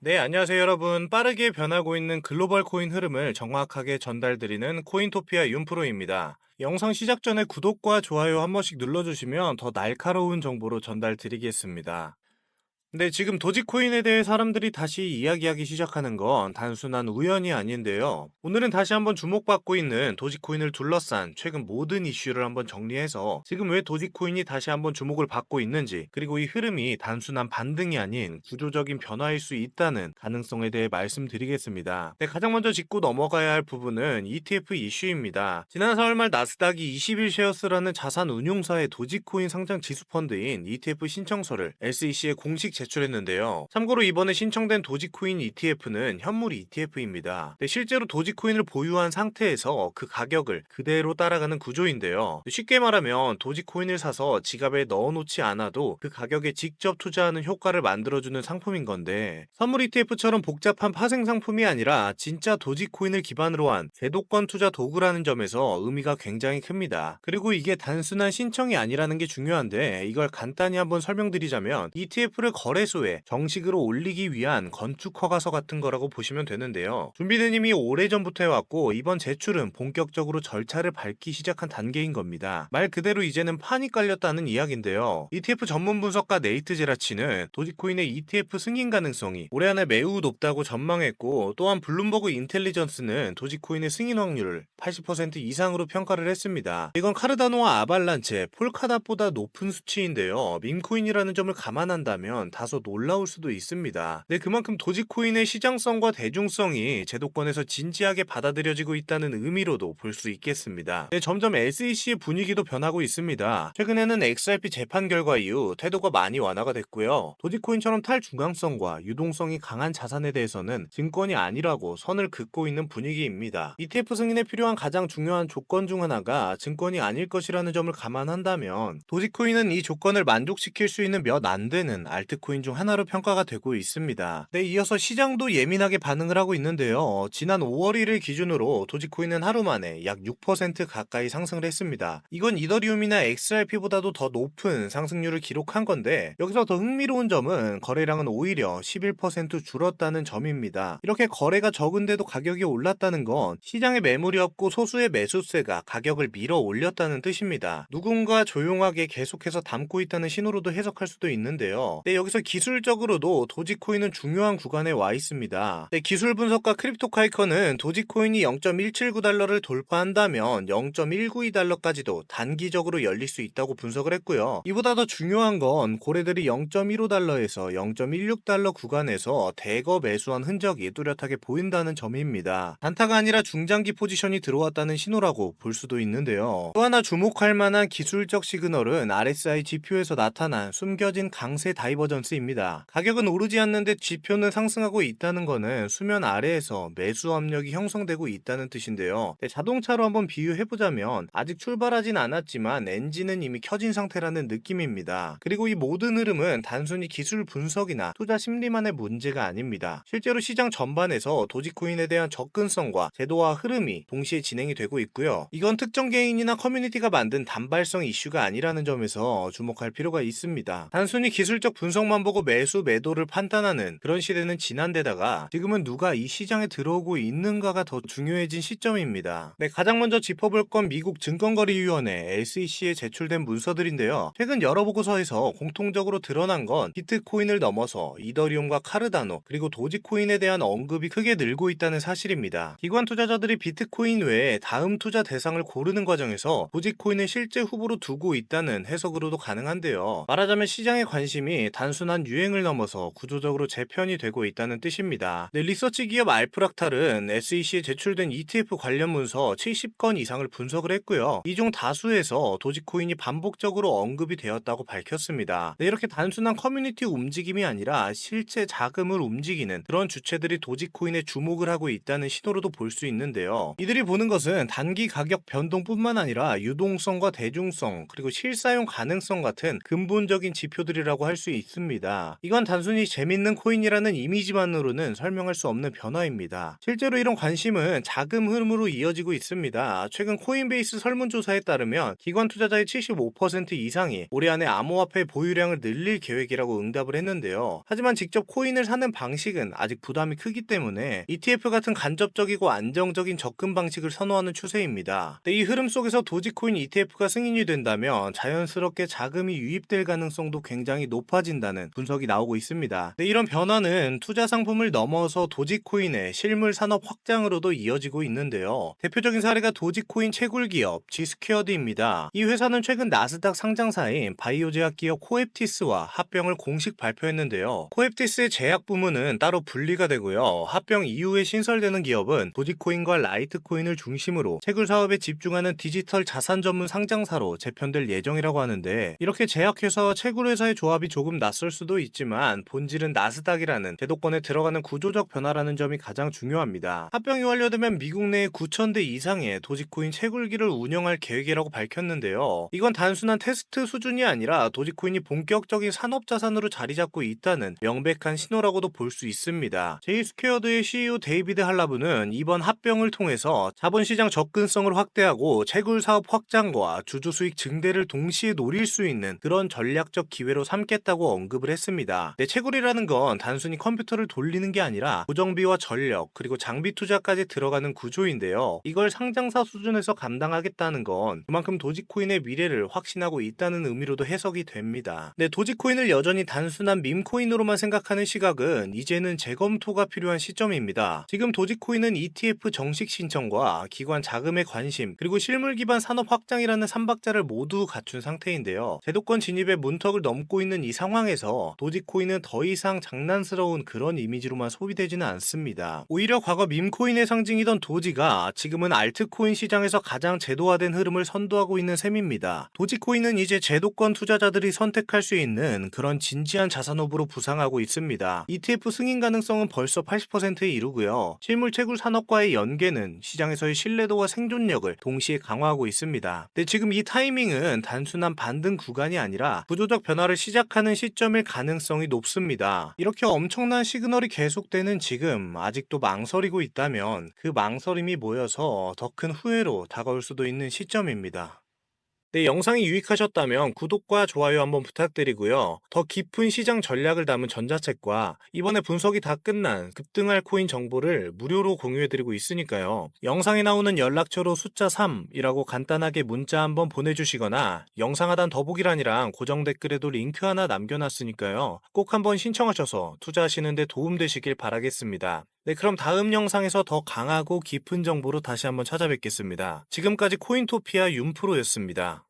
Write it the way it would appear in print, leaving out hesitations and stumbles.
네, 안녕하세요, 여러분. 빠르게 변하고 있는 글로벌 코인 흐름을 정확하게 전달드리는 코인토피아 윤프로입니다. 영상 시작 전에 구독과 좋아요 한 번씩 눌러주시면 더 날카로운 정보로 전달드리겠습니다. 네, 지금 도지코인에 대해 사람들이 다시 이야기하기 시작하는 건 단순한 우연이 아닌데요. 오늘은 다시 한번 주목받고 있는 도지코인을 둘러싼 최근 모든 이슈를 한번 정리해서 지금 왜 도지코인이 다시 한번 주목을 받고 있는지, 그리고 이 흐름이 단순한 반등이 아닌 구조적인 변화일 수 있다는 가능성에 대해 말씀드리겠습니다. 네, 가장 먼저 짚고 넘어가야 할 부분은 ETF 이슈입니다. 지난 4월 말 나스닥이 21쉐어스라는 자산 운용사의 도지코인 상장 지수펀드인 ETF 신청서를 SEC에 공식 제출했는데요. 참고로 이번에 신청된 도지코인 ETF는 현물 ETF입니다. 실제로 도지코인을 보유한 상태에서 그 가격을 그대로 따라가는 구조인데요. 쉽게 말하면 도지코인을 사서 지갑에 넣어놓지 않아도 그 가격에 직접 투자하는 효과를 만들어주는 상품인 건데, 선물 ETF처럼 복잡한 파생 상품이 아니라 진짜 도지코인을 기반으로 한 제도권 투자 도구라는 점에서 의미가 굉장히 큽니다. 그리고 이게 단순한 신청이 아니라는 게 중요한데, 이걸 간단히 한번 설명드리자면 ETF를 거래소에 정식으로 올리기 위한 건축 허가서 같은 거라고 보시면 되는데요. 준비는 이미 오래전부터 해왔고, 이번 제출은 본격적으로 절차를 밟기 시작한 단계인 겁니다. 말 그대로 이제는 판이 깔렸다는 이야기인데요. ETF 전문 분석가 네이트 제라치는 도지코인의 ETF 승인 가능성이 올해 안에 매우 높다고 전망했고, 또한 블룸버그 인텔리전스는 도지코인의 승인 확률을 80% 이상으로 평가를 했습니다. 이건 카르다노와 아발란체, 폴카닷보다 높은 수치인데요. 밈코인이라는 점을 감안한다면 다소 놀라울 수도 있습니다. 네, 그만큼 도지코인의 시장성과 대중성이 제도권에서 진지하게 받아들여지고 있다는 의미로도 볼 수 있겠습니다. 네, 점점 SEC의 분위기도 변하고 있습니다. 최근에는 XRP 재판 결과 이후 태도가 많이 완화가 됐고요. 도지코인처럼 탈중앙성과 유동성이 강한 자산에 대해서는 증권이 아니라고 선을 긋고 있는 분위기입니다. ETF 승인에 필요한 가장 중요한 조건 중 하나가 증권이 아닐 것이라는 점을 감안한다면 도지코인은 이 조건을 만족시킬 수 있는 몇 안 되는 알트코인 중 하나로 평가가 되고 있습니다. 네, 이어서 시장도 예민하게 반응을 하고 있는데요. 지난 5월 1일 기준으로 도지코인은 하루 만에 약 6% 가까이 상승을 했습니다. 이건 이더리움이나 XRP보다도 더 높은 상승률을 기록한 건데, 여기서 더 흥미로운 점은 거래량은 오히려 11% 줄었다는 점입니다. 이렇게 거래가 적은데도 가격이 올랐다는 건 시장에 매물이 없고 소수의 매수세가 가격을 밀어 올렸다는 뜻입니다. 누군가 조용하게 계속해서 담고 있다는 신호로도 해석할 수도 있는데요. 네, 여기서 기술적으로도 도지코인은 중요한 구간에 와 있습니다. 네, 기술 분석가 크립토카이커는 도지코인이 0.179달러를 돌파한다면 0.192달러까지도 단기적으로 열릴 수 있다고 분석을 했고요. 이보다 더 중요한 건 고래들이 0.15달러에서 0.16달러 구간에서 대거 매수한 흔적이 뚜렷하게 보인다는 점입니다. 단타가 아니라 중장기 포지션이 들어왔다는 신호라고 볼 수도 있는데요. 또 하나 주목할 만한 기술적 시그널은 RSI 지표에서 나타난 숨겨진 강세 다이버전스입니다. 가격은 오르지 않는데 지표는 상승하고 있다는 것은 수면 아래에서 매수 압력이 형성되고 있다는 뜻인데요. 네, 자동차로 한번 비유해보자면 아직 출발하진 않았지만 엔진은 이미 켜진 상태라는 느낌입니다. 그리고 이 모든 흐름은 단순히 기술 분석이나 투자 심리만의 문제가 아닙니다. 실제로 시장 전반에서 도지코인에 대한 접근성과 제도와 흐름이 동시에 진행이 되고 있고요. 이건 특정 개인이나 커뮤니티가 만든 단발성 이슈가 아니라는 점에서 주목할 필요가 있습니다. 단순히 기술적 분석만 보고 매수 매도를 판단하는 그런 시대는 지난데다가 지금은 누가 이 시장에 들어오고 있는가가 더 중요해진 시점입니다. 네, 가장 먼저 짚어볼 건 미국 증권거래위원회 SEC에 제출된 문서들인데요. 최근 여러 보고서에서 공통적으로 드러난 건 비트코인을 넘어서 이더리움과 카르다노 그리고 도지코인에 대한 언급이 크게 늘고 있다는 사실입니다. 기관 투자자들이 비트코인 외에 다음 투자 대상을 고르는 과정에서 도지코인을 실제 후보로 두고 있다는 해석으로도 가능한데요. 말하자면 시장의 관심이 단순한 유행을 넘어서 구조적으로 재편이 되고 있다는 뜻입니다. 네, 리서치 기업 알프락탈은 SEC에 제출된 ETF 관련 문서 70건 이상을 분석을 했고요. 이 중 다수에서 도지코인이 반복적으로 언급이 되었다고 밝혔습니다. 네, 이렇게 단순한 커뮤니티 움직임이 아니라 실제 자금을 움직이는 그런 주체들이 도지코인에 주목을 하고 있다는 신호로도 볼 수 있는데요. 이들이 보는 것은 단기 가격 변동뿐만 아니라 유동성과 대중성 그리고 실사용 가능성 같은 근본적인 지표들이라고 할 수 있습니다. 있습니다. 이건 단순히 재밌는 코인이라는 이미지만으로는 설명할 수 없는 변화입니다. 실제로 이런 관심은 자금 흐름으로 이어지고 있습니다. 최근 코인베이스 설문조사에 따르면 기관 투자자의 75% 이상이 올해 안에 암호화폐 보유량을 늘릴 계획이라고 응답을 했는데요. 하지만 직접 코인을 사는 방식은 아직 부담이 크기 때문에 ETF 같은 간접적이고 안정적인 접근 방식을 선호하는 추세입니다. 이 흐름 속에서 도지코인 ETF가 승인이 된다면 자연스럽게 자금이 유입될 가능성도 굉장히 높아진다는 분석이 나오고 있습니다. 이런 변화는 투자 상품을 넘어서 도지코인의 실물 산업 확장으로도 이어지고 있는데요. 대표적인 사례가 도지코인 채굴 기업 G스퀘어드입니다. 이 회사는 최근 나스닥 상장사인 바이오 제약 기업 코앱티스와 합병을 공식 발표했는데요. 코앱티스의 제약 부문은 따로 분리가 되고요. 합병 이후에 신설되는 기업은 도지코인과 라이트코인을 중심으로 채굴 사업에 집중하는 디지털 자산 전문 상장사로 재편될 예정이라고 하는데, 이렇게 제약회사와 채굴회사의 조합이 조금 낯설 수도 있지만 본질은 나스닥이라는 제도권에 들어가는 구조적 변화라는 점이 가장 중요합니다. 합병이 완료되면 미국 내에 9,000대 이상의 도지코인 채굴기를 운영할 계획이라고 밝혔는데요. 이건 단순한 테스트 수준이 아니라 도지코인이 본격적인 산업자산으로 자리 잡고 있다는 명백한 신호라고도 볼 수 있습니다. 제이스퀘어드의 CEO 데이비드 할라브는 이번 합병을 통해서 자본시장 접근성을 확대하고 채굴 사업 확장과 주주 수익 증대를 동시에 노릴 수 있는 그런 전략적 기회로 삼겠다고 언급을 했습니다. 채굴이라는 건 단순히 컴퓨터를 돌리는 게 아니라 고정비와 전력 그리고 장비 투자까지 들어가는 구조인데요. 이걸 상장사 수준에서 감당하겠다는 건 그만큼 도지코인의 미래를 확신하고 있다는 의미로도 해석이 됩니다. 도지코인을 여전히 단순한 밈코인으로만 생각하는 시각은 이제는 재검토가 필요한 시점입니다. 지금 도지코인은 ETF 정식 신청과 기관 자금의 관심 그리고 실물 기반 산업 확장이라는 삼박자를 모두 갖춘 상태인데요. 제도권 진입의 문턱을 넘고 있는 이 상황에서 도지코인은 더 이상 장난스러운 그런 이미지로만 소비되지는 않습니다. 오히려 과거 밈코인의 상징이던 도지가 지금은 알트코인 시장에서 가장 제도화된 흐름을 선도하고 있는 셈입니다. 도지코인은 이제 제도권 투자자들이 선택할 수 있는 그런 진지한 자산업으로 부상하고 있습니다. ETF 승인 가능성은 벌써 80%에 이르고요. 실물 채굴 산업과의 연계는 시장에서의 신뢰도와 생존력을 동시에 강화하고 있습니다. 지금 이 타이밍은 단순한 반등 구간이 아니라 구조적 변화를 시작하는 시점일 가능성이 높습니다. 이렇게 엄청난 시그널이 계속되는 지금 아직도 망설이고 있다면 그 망설임이 모여서 더 큰 후회로 다가올 수도 있는 시점입니다. 영상이 유익하셨다면 구독과 좋아요 한번 부탁드리고요. 더 깊은 시장 전략을 담은 전자책과 이번에 분석이 다 끝난 급등할 코인 정보를 무료로 공유해드리고 있으니까요. 영상에 나오는 연락처로 숫자 3이라고 간단하게 문자 한번 보내주시거나 영상 하단 더보기란이랑 고정 댓글에도 링크 하나 남겨놨으니까요. 꼭 한번 신청하셔서 투자하시는데 도움되시길 바라겠습니다. 그럼 다음 영상에서 더 강하고 깊은 정보로 다시 한번 찾아뵙겠습니다. 지금까지 코인토피아 윤프로였습니다.